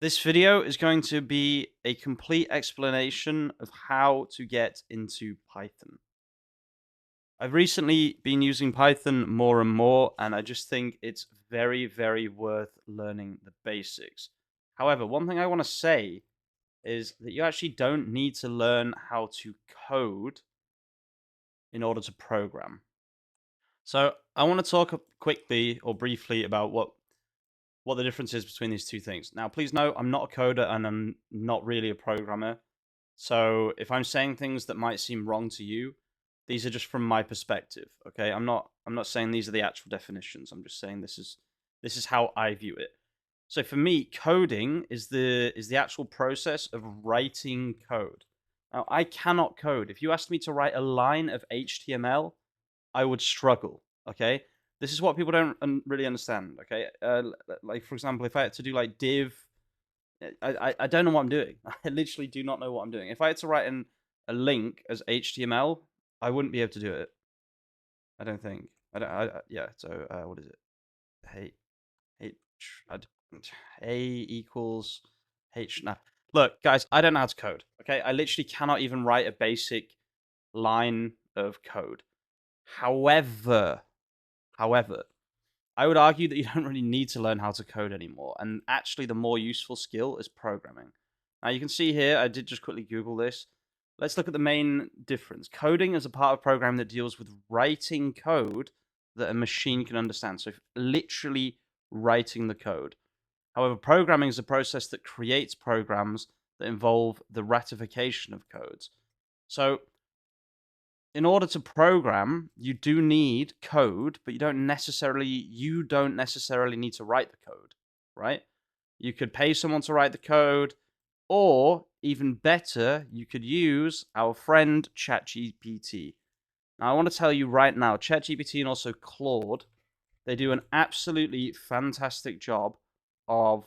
This video is going to be a complete explanation of how to get into Python. I've recently been using Python more and more, and I just think it's very, very worth learning the basics. However, one thing I want to say is that you actually don't need to learn how to code in order to program. So I want to talk quickly or briefly about what the difference is between these two things. Now, please know I'm not a coder and I'm not really a programmer. So if I'm saying things that might seem wrong to you, these are just from my perspective. Okay, I'm not saying these are the actual definitions. I'm just saying this is how I view it. So for me, coding is the actual process of writing code. Now, I cannot code. If you asked me to write a line of HTML, I would struggle. Okay, this is what people don't really understand. Okay, like for example, if I had to do like div, I don't know what I'm doing. I literally do not know what I'm doing. If I had to write a link as HTML, I wouldn't be able to do it. I don't think. I don't. Yeah. So what is it? H H I don't- A equals H. Nah. Look, guys, I don't know how to code. Okay, I literally cannot even write a basic line of code. However, however, I would argue that you don't really need to learn how to code anymore. And actually, the more useful skill is programming. Now, you can see here, I did just quickly Google this. Let's look at the main difference. Coding is a part of programming that deals with writing code that a machine can understand. So, literally writing the code. However, programming is a process that creates programs that involve the ratification of codes. So, in order to program, you do need code, but you don't necessarily need to write the code, right? You could pay someone to write the code, or even better, you could use our friend ChatGPT. Now, I want to tell you right now, ChatGPT and also Claude, they do an absolutely fantastic job of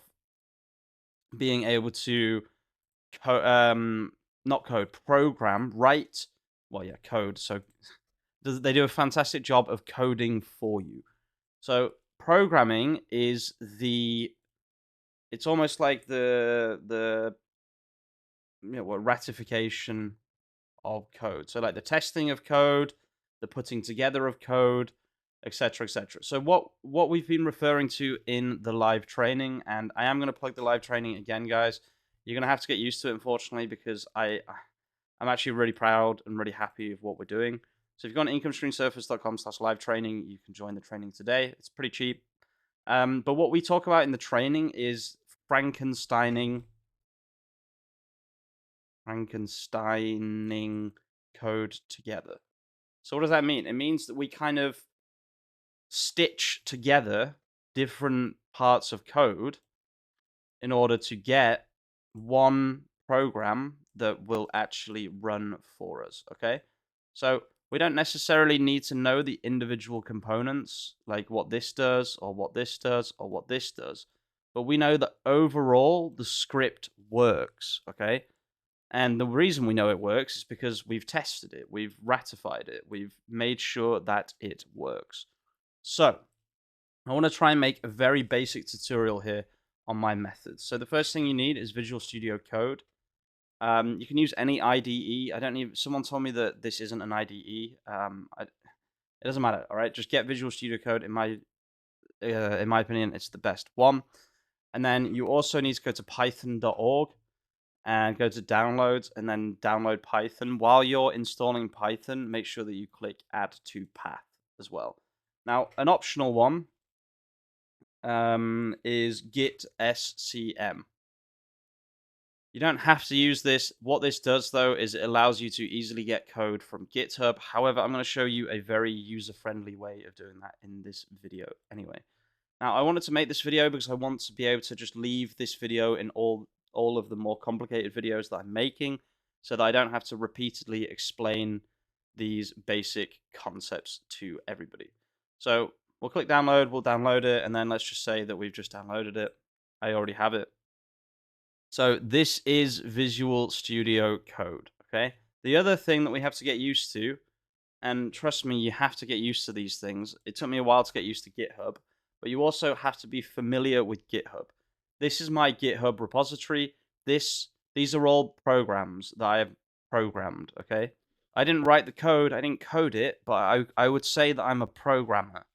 being able to not code, program, write, well, yeah, code. So they do a fantastic job of coding for you. So programming is it's almost like the ratification of code. So like the testing of code, the putting together of code, etc., etc. So what we've been referring to in the live training, and I am going to plug the live training again, guys. You're going to have to get used to it, unfortunately, because I'm actually really proud and really happy with what we're doing. So if you go on incomestreamsurfers.com/live training, you can join the training today. It's pretty cheap. But what we talk about in the training is Frankensteining code together. So what does that mean? It means that we kind of stitch together different parts of code in order to get one program that will actually run for us, okay? So we don't necessarily need to know the individual components, like what this does, or what this does, or what this does. But we know that overall, the script works, okay? And the reason we know it works is because we've tested it, we've ratified it, we've made sure that it works. So, I want to try and make a very basic tutorial here on my methods. So the first thing you need is Visual Studio Code. You can use any IDE. I don't need. Someone told me that this isn't an IDE. It doesn't matter. All right, just get Visual Studio Code. In my opinion, it's the best one. And then you also need to go to python.org and go to downloads and then download Python. While you're installing Python, make sure that you click Add to Path as well. Now, an optional one is Git SCM. You don't have to use this. What this does, though, is it allows you to easily get code from GitHub. However, I'm going to show you a very user-friendly way of doing that in this video anyway. Now, I wanted to make this video because I want to be able to just leave this video in all of the more complicated videos that I'm making so that I don't have to repeatedly explain these basic concepts to everybody. So we'll click download, we'll download it, and then let's just say that we've just downloaded it. I already have it. So this is Visual Studio Code, okay? The other thing that we have to get used to, and trust me, you have to get used to these things. It took me a while to get used to GitHub, but you also have to be familiar with GitHub. This is my GitHub repository. These are all programs that I have programmed, okay? I didn't write the code, I didn't code it, but I would say that I'm a programmer,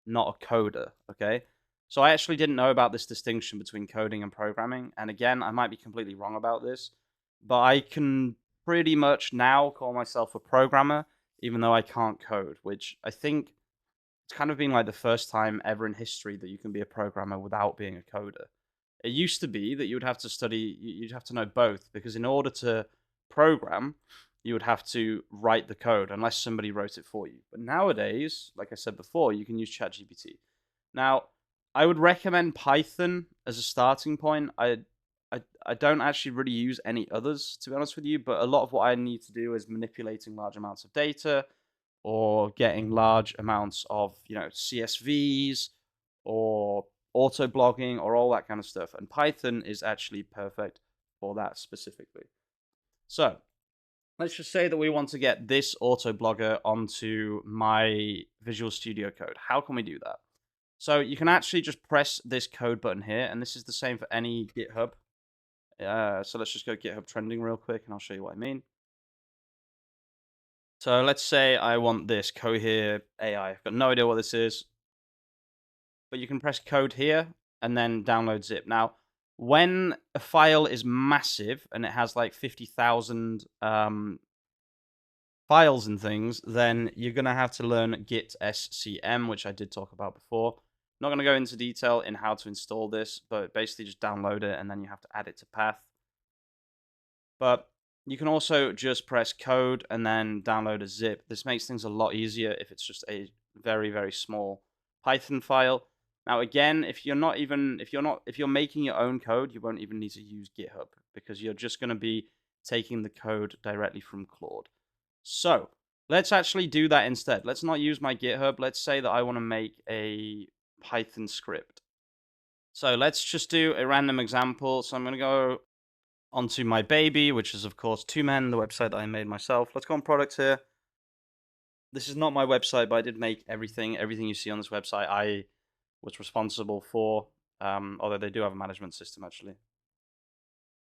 not a coder, okay? So I actually didn't know about this distinction between coding and programming. And again, I might be completely wrong about this, but I can pretty much now call myself a programmer, even though I can't code, which I think it's kind of been like the first time ever in history that you can be a programmer without being a coder. It used to be that you would have to study, you'd have to know both, because in order to program, you would have to write the code unless somebody wrote it for you. But nowadays, like I said before, you can use ChatGPT. Now, I would recommend Python as a starting point. I don't actually really use any others, to be honest with you, but a lot of what I need to do is manipulating large amounts of data or getting large amounts of, CSVs or auto blogging or all that kind of stuff. And Python is actually perfect for that specifically. So let's just say that we want to get this auto blogger onto my Visual Studio Code. How can we do that? So you can actually just press this code button here, and this is the same for any GitHub. So let's just go GitHub trending real quick, and I'll show you what I mean. So let's say I want this Cohere AI. I've got no idea what this is, but you can press code here and then download zip. Now, when a file is massive and it has like 50,000 files and things, then you're going to have to learn Git SCM, which I did talk about before. Not going to go into detail in how to install this, but basically just download it and then you have to add it to path. But you can also just press code and then download a zip. This makes things a lot easier if it's just a very, very small Python file. Now, again, if you're making your own code, you won't even need to use GitHub because you're just going to be taking the code directly from Claude. So let's actually do that instead. Let's not use my GitHub. Let's say that I want to make a Python script. So let's just do a random example. So I'm going to go onto my baby, which is of course Two Men, the website that I made myself. Let's go on products here. This is not my website, but I did make everything. Everything you see on this website, I was responsible for, although they do have a management system actually.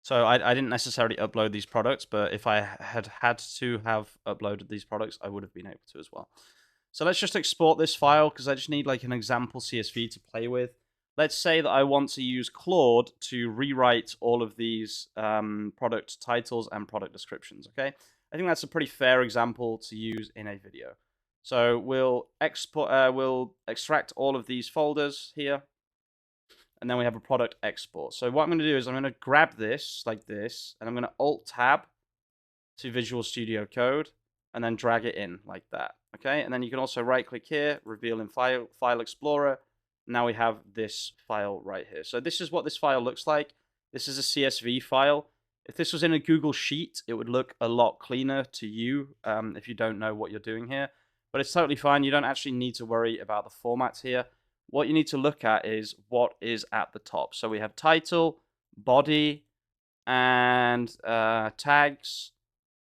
So I didn't necessarily upload these products, but if I had to have uploaded these products, I would have been able to as well. So let's just export this file because I just need like an example CSV to play with. Let's say that I want to use Claude to rewrite all of these product titles and product descriptions, okay? I think that's a pretty fair example to use in a video. So we'll extract all of these folders here, and then we have a product export. So what I'm going to do is I'm going to grab this like this, and I'm going to Alt-Tab to Visual Studio Code, and then drag it in like that, okay? And then you can also right-click here, reveal in File Explorer. Now we have this file right here. So this is what this file looks like. This is a CSV file. If this was in a Google Sheet, it would look a lot cleaner to you if you don't know what you're doing here. But it's totally fine. You don't actually need to worry about the formats here. What you need to look at is what is at the top. So we have title, body, and tags.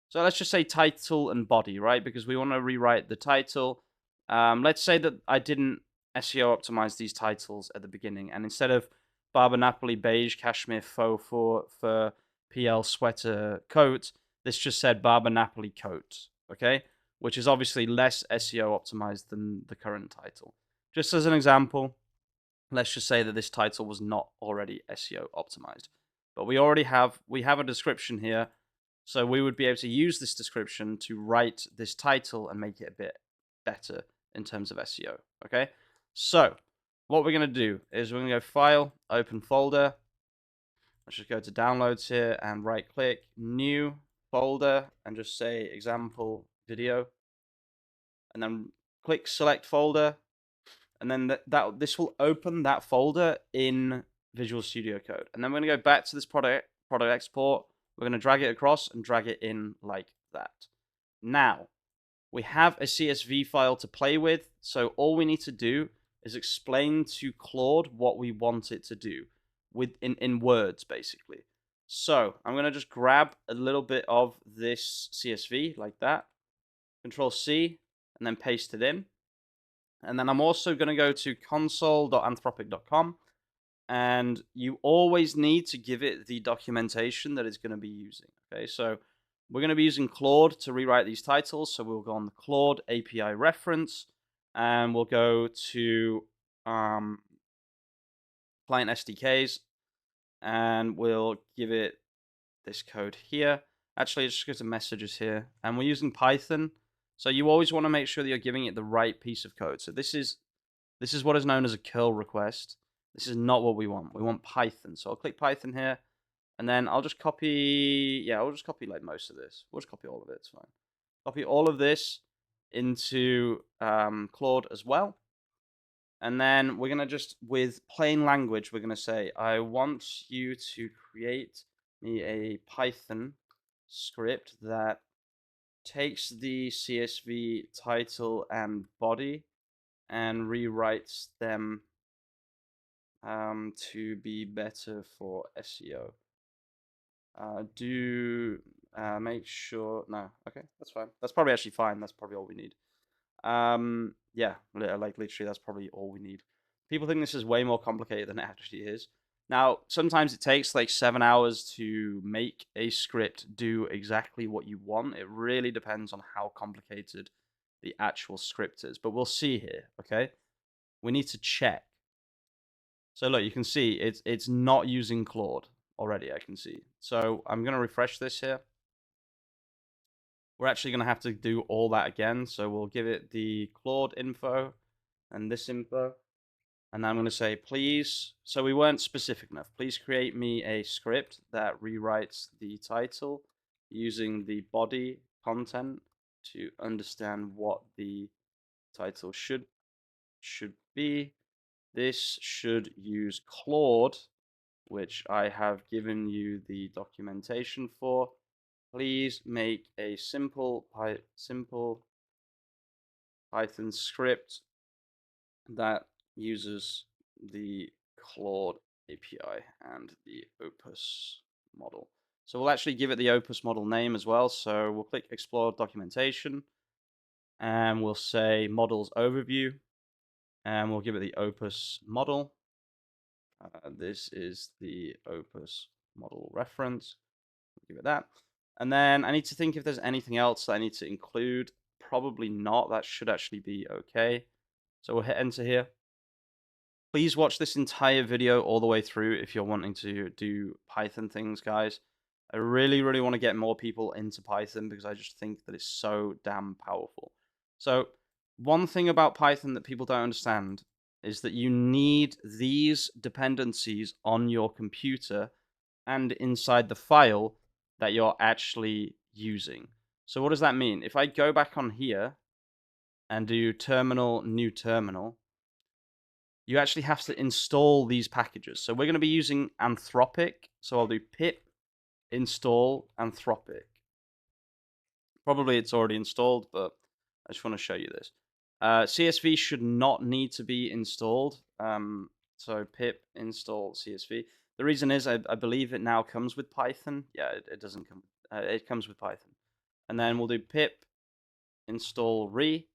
So let's just say title and body, right? Because we want to rewrite the title. Let's say that I didn't SEO optimize these titles at the beginning, and instead of Barber Napoli beige cashmere faux for PL sweater coat, this just said Barber Napoli coat, okay? Which is obviously less SEO optimized than the current title. Just as an example, let's just say that this title was not already SEO optimized, but we have a description here. So we would be able to use this description to write this title and make it a bit better in terms of SEO, okay? So what we're going to do is we're going to go File, Open Folder. Let's just go to Downloads here and right-click, New Folder, and just say Example Video. And then click Select Folder. And then this will open that folder in Visual Studio Code. And then we're going to go back to this product export. We're going to drag it across and drag it in like that. Now, we have a CSV file to play with, so all we need to do is explain to Claude what we want it to do in words, basically. So I'm going to just grab a little bit of this CSV like that, Control-C, and then paste it in. And then I'm also going to go to console.anthropic.com, and you always need to give it the documentation that it's going to be using. Okay, so we're going to be using Claude to rewrite these titles. So we'll go on the Claude API reference, and we'll go to client SDKs, and we'll give it this code here. Actually, it just goes to messages here, and we're using Python. So you always want to make sure that you're giving it the right piece of code. So this is what is known as a curl request. This is not what we want. We want Python. So I'll click Python here, and then I'll just copy. Yeah, I'll just copy like most of this. We'll just copy all of it. It's fine. Copy all of this into Claude as well. And then we're going to just, with plain language, we're going to say, I want you to create me a Python script that takes the CSV title and body and rewrites them to be better for SEO. Make sure, no, okay, that's fine. That's probably actually fine. That's probably all we need. Yeah, like literally, that's probably all we need. People think this is way more complicated than it actually is. Now, sometimes it takes like 7 hours to make a script do exactly what you want. It really depends on how complicated the actual script is. But we'll see here, okay? We need to check. So look, you can see it's not using Claude already, I can see. So I'm going to refresh this here. We're actually going to have to do all that again. So we'll give it the Claude info and this info. And then I'm going to say, please, so we weren't specific enough. Please create me a script that rewrites the title using the body content to understand what the title should be. This should use Claude, which I have given you the documentation for. Please make a simple Python script that uses the Claude API and the Opus model. So we'll actually give it the Opus model name as well. So we'll click Explore Documentation, and we'll say Models Overview, and we'll give it the Opus model. This is the Opus model reference. We'll give it that. And then I need to think if there's anything else that I need to include. Probably not. That should actually be okay. So we'll hit enter here. Please watch this entire video all the way through if you're wanting to do Python things, guys. I really, really want to get more people into Python because I just think that it's so damn powerful. So one thing about Python that people don't understand is that you need these dependencies on your computer and inside the file that you're actually using. So what does that mean? If I go back on here and do terminal, new terminal, you actually have to install these packages. So we're going to be using Anthropic. So I'll do pip install Anthropic. Probably it's already installed, but I just want to show you this. CSV should not need to be installed. So pip install CSV. The reason is I believe it now comes with Python. Yeah, it doesn't come. It comes with Python. And then we'll do pip install re.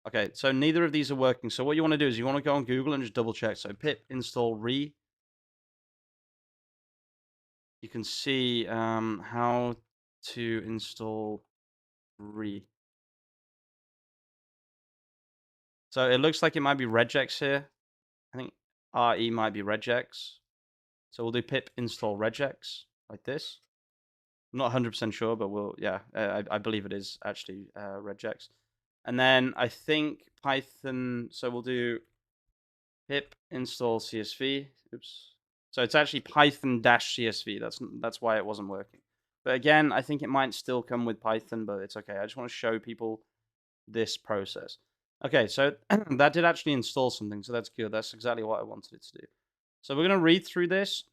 Okay, so neither of these are working. So what you want to do is you want to go on Google and just double check. So pip install re. You can see how to install re. So it looks like it might be regex here. I think RE might be regex. So we'll do pip install regex like this. I'm not 100% sure, but we'll, yeah, I believe it is actually regex. And then I think Python, so we'll do pip install CSV. Oops. So it's actually Python-CSV. That's why it wasn't working. But again, I think it might still come with Python, but it's okay. I just want to show people this process. Okay, so that did actually install something, so that's good. That's exactly what I wanted it to do. So we're going to read through this.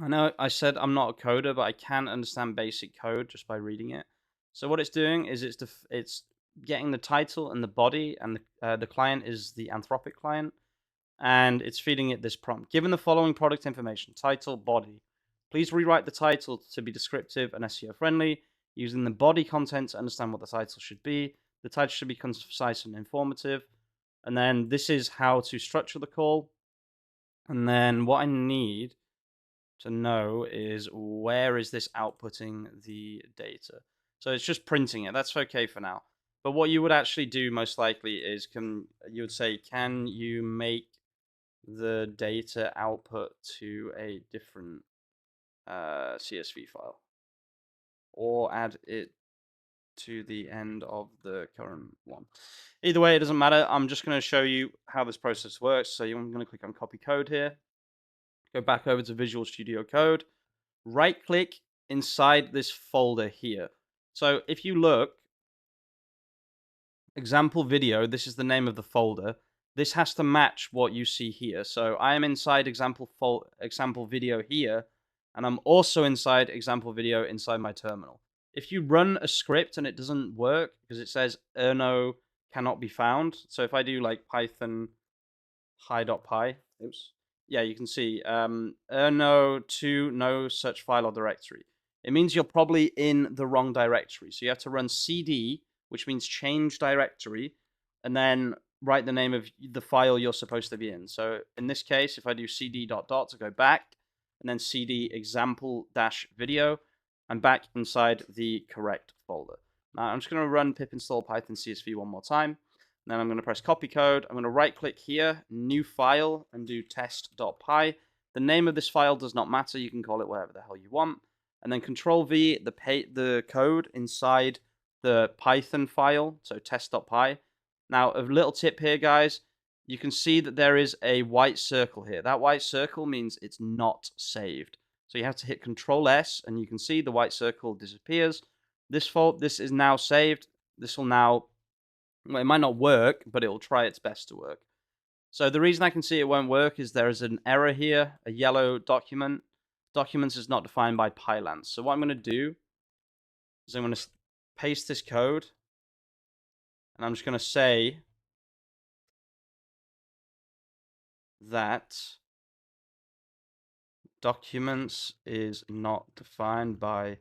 I know I said I'm not a coder, but I can understand basic code just by reading it. So what it's doing is it's getting the title and the body, and the client is the Anthropic client, and it's feeding it this prompt. Given the following product information, title, body, please rewrite the title to be descriptive and SEO friendly, using the body content to understand what the title should be. The title should be concise and informative. And then this is how to structure the call. And then what I need to know is where is this outputting the data. So it's just printing it. That's okay for now. But what you would actually do most likely is you would say, can you make the data output to a different CSV file, or add it to the end of the current one. Either way, it doesn't matter. I'm just going to show you how this process works. So I'm going to click on copy code here, go back over to Visual Studio Code, right click inside this folder here. So if you look, example video, this is the name of the folder. This has to match what you see here. So I am inside example video here, and I'm also inside example video inside my terminal. If you run a script and it doesn't work because it says erno cannot be found. So if I do like Python hi.py, oops, yeah, you can see erno to no such file or directory. It means you're probably in the wrong directory. So you have to run cd, which means change directory, and then write the name of the file you're supposed to be in. So in this case, if I do cd ... to go back, and then cd example - video, I'm back inside the correct folder. Now I'm just going to run pip install python csv one more time. Then I'm going to press copy code. I'm going to right click here, new file, and do test.py. The name of this file does not matter. You can call it whatever the hell you want. And then control V, the code inside the Python file, so test.py. Now, a little tip here, guys. You can see that there is a white circle here. That white circle means it's not saved. So you have to hit Control S, and you can see the white circle disappears. This is now saved. This will now, well, it might not work, but it will try its best to work. So the reason I can see it won't work is there is an error here, a yellow document. Documents is not defined by Pylance. So what I'm going to do is I'm going to paste this code, and I'm just going to say that documents is not defined by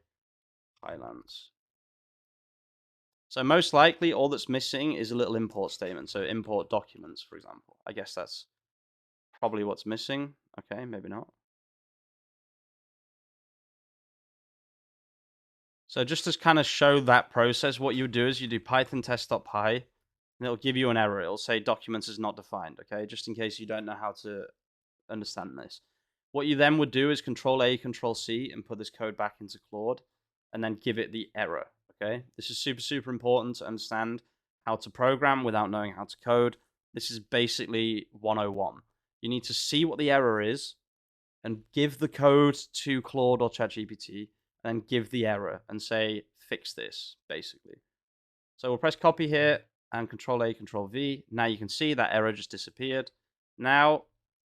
Pylance. So most likely all that's missing is a little import statement. So import documents, for example. I guess that's probably what's missing. Okay, maybe not. So just to kind of show that process, what you would do is you do python test.py, and it'll give you an error. It'll say documents is not defined, okay? Just in case you don't know how to understand this. What you then would do is Control A, Control C, and put this code back into Claude, and then give it the error, okay? This is super, super important to understand how to program without knowing how to code. This is basically 101. You need to see what the error is, and give the code to Claude or ChatGPT, and give the error and say, fix this, basically. So we'll press copy here and Control A, Control V. Now you can see that error just disappeared. Now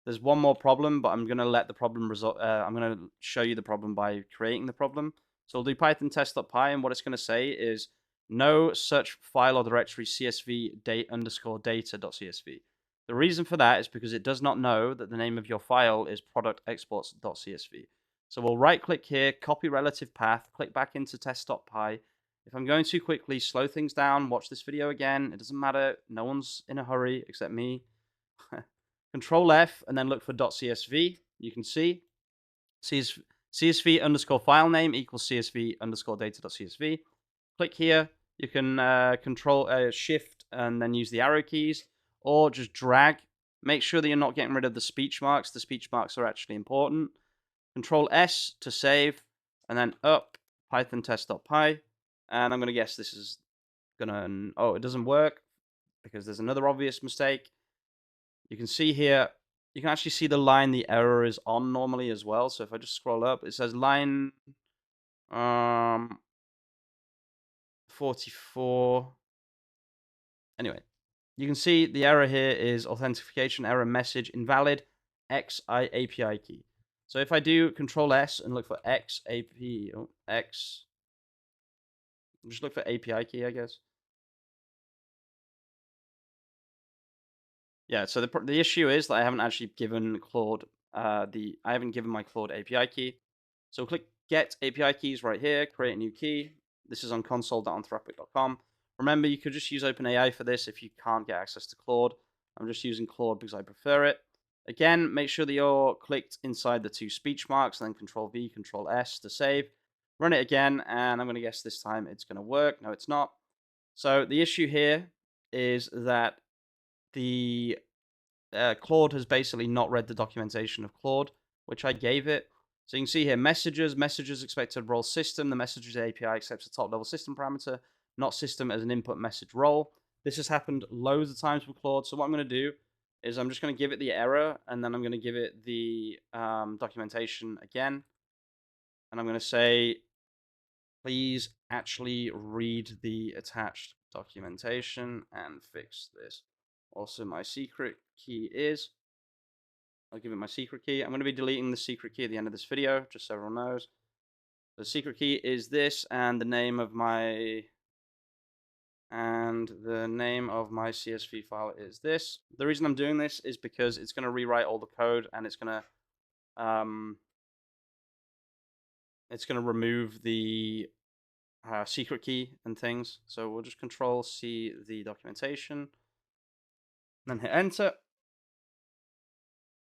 there's one more problem, but I'm going to let the problem resolve. I'm going to show you the problem by creating the problem. So we'll do python test.py, and what it's going to say is no such file or directory csv data.csv. The reason for that is because it does not know that the name of your file is product_exports.csv. So we'll right click here, copy relative path, click back into test.py. If I'm going too quickly, slow things down, watch this video again. It doesn't matter. No one's in a hurry except me. Control F and then look for .csv. You can see CSV underscore file name equals CSV underscore data.csv. Click here. You can control shift and then use the arrow keys, or just drag. Make sure that you're not getting rid of the speech marks. The speech marks are actually important. Control S to save, and then up python test.py. And I'm going to guess this is going to, oh, it doesn't work because there's another obvious mistake. You can see here, you can actually see the line the error is on normally as well. So if I just scroll up, it says line 44. Anyway, you can see the error here is authentication error message invalid X API key. So if I do Control S and look for just look for API key, I guess. Yeah, so the issue is that I haven't actually given Claude I haven't given my Claude API key. So click Get API Keys right here, create a new key. This is on console.anthropic.com. Remember, you could just use OpenAI for this if you can't get access to Claude. I'm just using Claude because I prefer it. Again, make sure that you're clicked inside the 2 speech marks, then Control V, Control S to save. Run it again, and I'm going to guess this time it's going to work. No, it's not. So the issue here is that the Claude has basically not read the documentation of Claude, which I gave it. So you can see here, messages expected role system. The messages API accepts a top level system parameter, not system as an input message role. This has happened loads of times with Claude. So what I'm going to do is I'm just going to give it the error, and then I'm going to give it the documentation again. And I'm going to say, please actually read the attached documentation and fix this. Also, my secret key is, I'll give it my secret key. I'm going to be deleting the secret key at the end of this video, just so everyone knows. The secret key is this, and the name of my CSV file is this. The reason I'm doing this is because it's going to rewrite all the code, and it's going to remove the secret key and things. So we'll just Control C the documentation, and then hit enter.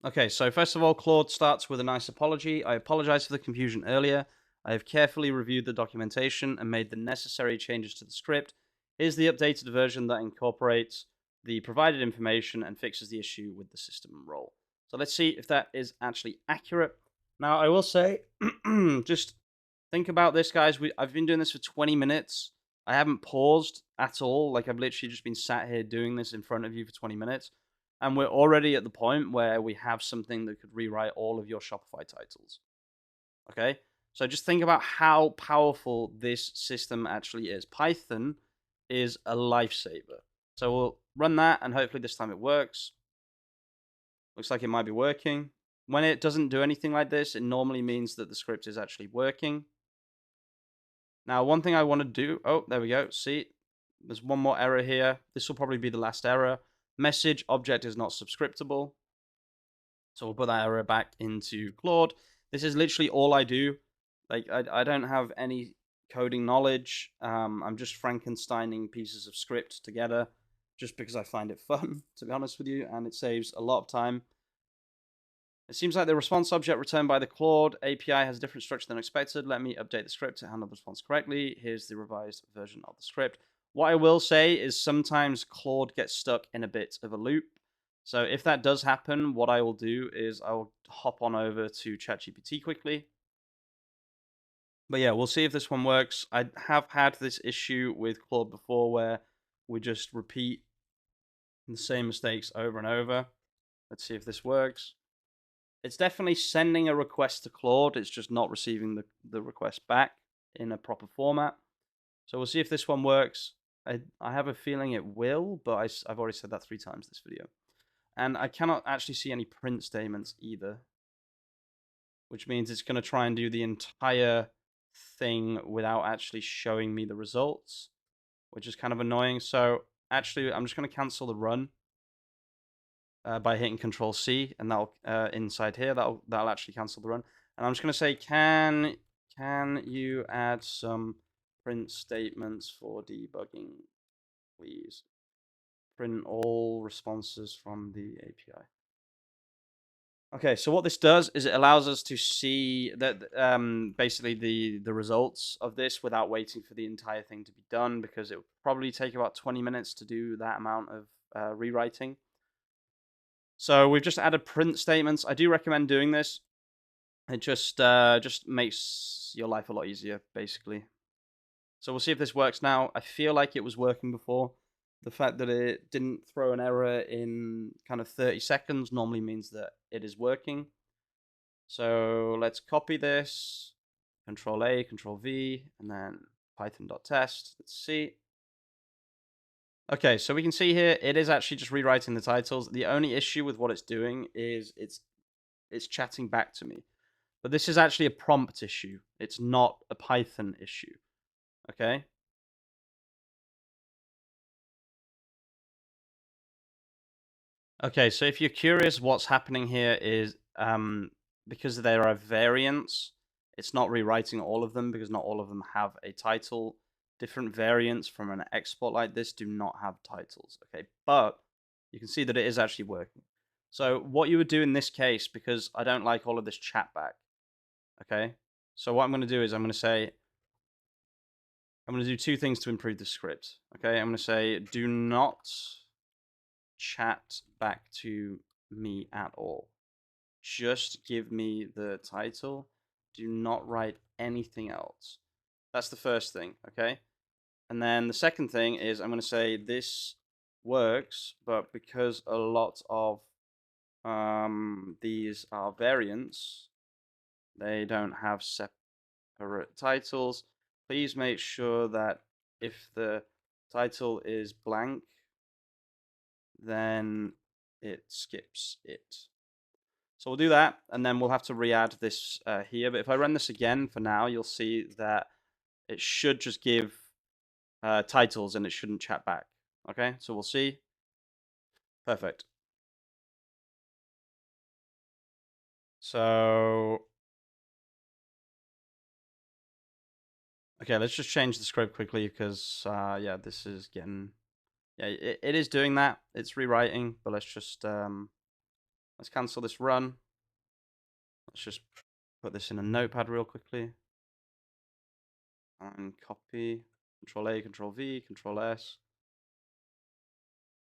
Okay, so first of all, Claude starts with a nice apology. I apologize for the confusion earlier. I have carefully reviewed the documentation and made the necessary changes to the script. Here's the updated version that incorporates the provided information and fixes the issue with the system role. So let's see if that is actually accurate. Now, I will say, just think about this, guys. I've been doing this for 20 minutes. I haven't paused at all. Like, I've literally just been sat here doing this in front of you for 20 minutes. And we're already at the point where we have something that could rewrite all of your Shopify titles. Okay? So just think about how powerful this system actually is. Python is a lifesaver. So we'll run that, and hopefully this time it works. Looks like it might be working. When it doesn't do anything like this, it normally means that the script is actually working. Now, one thing I want to do... Oh, there we go. See? There's one more error here. This will probably be the last error. Message object is not subscriptable. So we'll put that error back into Claude. This is literally all I do. Like, I don't have any coding knowledge. I'm just Frankensteining pieces of script together just because I find it fun, to be honest with you, and it saves a lot of time. It seems like the response object returned by the Claude API has a different structure than expected. Let me update the script to handle the response correctly. Here's the revised version of the script. What I will say is sometimes Claude gets stuck in a bit of a loop. So if that does happen, what I will do is I will hop on over to ChatGPT quickly. But yeah, we'll see if this one works. I have had this issue with Claude before where we just repeat the same mistakes over and over. Let's see if this works. It's definitely sending a request to Claude. It's just not receiving the request back in a proper format. So we'll see if this one works. I have a feeling it will, but I've already said that 3 times this video. And I cannot actually see any print statements either, which means it's going to try and do the entire thing without actually showing me the results, which is kind of annoying. So actually, I'm just going to cancel the run by hitting Control C, and that'll inside here that'll actually cancel the run. And I'm just going to say, can you add some print statements for debugging, please? Print all responses from the API. Okay, so what this does is it allows us to see that basically the results of this without waiting for the entire thing to be done, because it would probably take about 20 minutes to do that amount of rewriting. So we've just added print statements. I do recommend doing this. It just makes your life a lot easier, basically. So we'll see if this works now. I feel like it was working before. The fact that it didn't throw an error in kind of 30 seconds normally means that it is working. So let's copy this, Control A, Control V, and then python.test. Let's see. Okay, so we can see here, it is actually just rewriting the titles. The only issue with what it's doing is it's chatting back to me. But this is actually a prompt issue. It's not a Python issue. Okay? Okay, so if you're curious, what's happening here is because there are variants, it's not rewriting all of them because not all of them have a title. Different variants from an export like this do not have titles. Okay, but you can see that it is actually working. So what you would do in this case, because I don't like all of this chat back, okay? So what I'm going to do is I'm going to do two things to improve the script, okay? I'm going to say, do not chat back to me at all. Just give me the title. Do not write anything else. That's the first thing, okay? And then the second thing is I'm going to say this works, but because a lot of these are variants, they don't have separate titles. Please make sure that if the title is blank, then it skips it. So we'll do that, and then we'll have to re-add this here. But if I run this again for now, you'll see that it should just give titles and it shouldn't chat back. Okay, so we'll see. Perfect. So, okay, let's just change the script quickly because, yeah, this is getting, yeah, it is doing that. It's rewriting, but let's just, let's cancel this run. Let's just put this in a notepad real quickly and copy, Control A, Control V, Control S,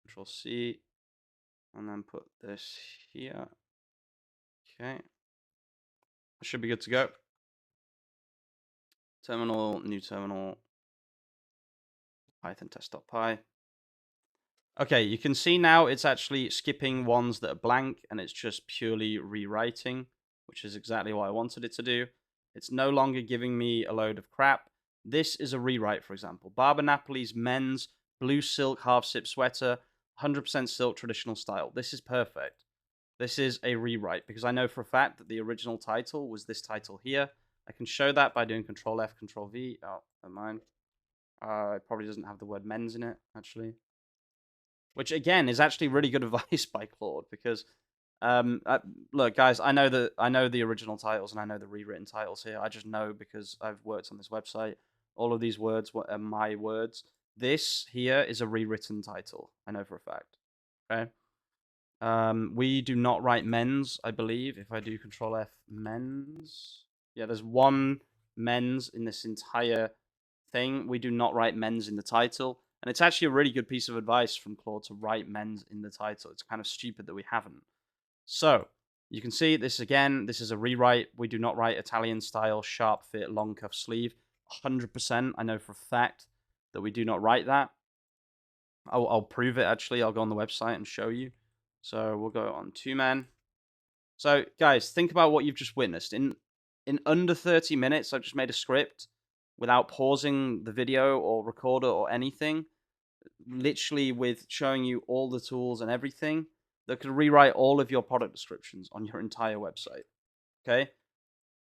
Control C, and then put this here. Okay, should be good to go. Terminal, new terminal, Python test.py. Okay, you can see now it's actually skipping ones that are blank and it's just purely rewriting, which is exactly what I wanted it to do. It's no longer giving me a load of crap. This is a rewrite, for example. Barber Napoli's men's blue silk half zip sweater, 100% silk traditional style. This is perfect. This is a rewrite because I know for a fact that the original title was this title here. I can show that by doing Control F, Control V. Oh, never mind. It probably doesn't have the word men's in it, actually. Which again is actually really good advice by Claude because, look, guys, I know the original titles and I know the rewritten titles here. I just know because I've worked on this website. All of these words are my words. This here is a rewritten title. I know for a fact. Okay. We do not write men's, I believe. If I do Control F, men's. Yeah, there's one men's in this entire thing. We do not write men's in the title. And it's actually a really good piece of advice from Claude to write men's in the title. It's kind of stupid that we haven't. So, you can see this again. This is a rewrite. We do not write Italian style, sharp fit, long cuff sleeve. 100%. I know for a fact that we do not write that. I'll prove it, actually. I'll go on the website and show you. So, we'll go on 2man. So, guys, think about what you've just witnessed. In under 30 minutes, I've just made a script without pausing the video or recorder or anything, literally with showing you all the tools and everything that could rewrite all of your product descriptions on your entire website. Okay,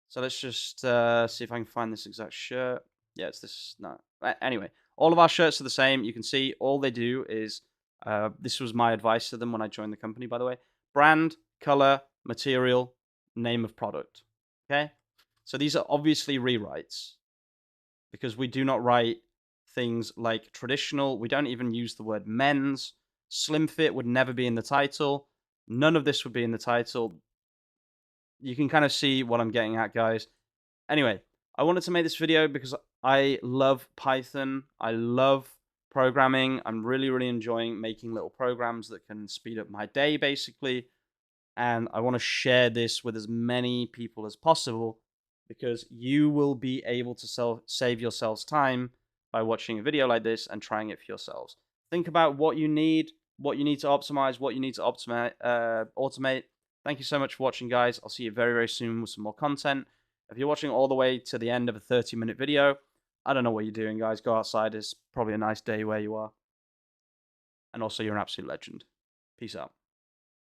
so let's just see if I can find this exact shirt. Yeah, it's this. No, anyway, all of our shirts are the same. You can see all they do is this was my advice to them when I joined the company, by the way: brand, color, material, name of product. Okay, so these are obviously rewrites because we do not write things like traditional. We don't even use the word men's. Slim fit would never be in the title. None of this would be in the title. You can kind of see what I'm getting at, guys. Anyway, I wanted to make this video because I love Python. I love programming. I'm really, really enjoying making little programs that can speed up my day, basically. And I want to share this with as many people as possible because you will be able to save yourselves time by watching a video like this and trying it for yourselves. Think about what you need to optimize, what you need to automate. Thank you so much for watching, guys. I'll see you very, very soon with some more content. If you're watching all the way to the end of a 30-minute video, I don't know what you're doing, guys. Go outside. It's probably a nice day where you are. And also, you're an absolute legend. Peace out.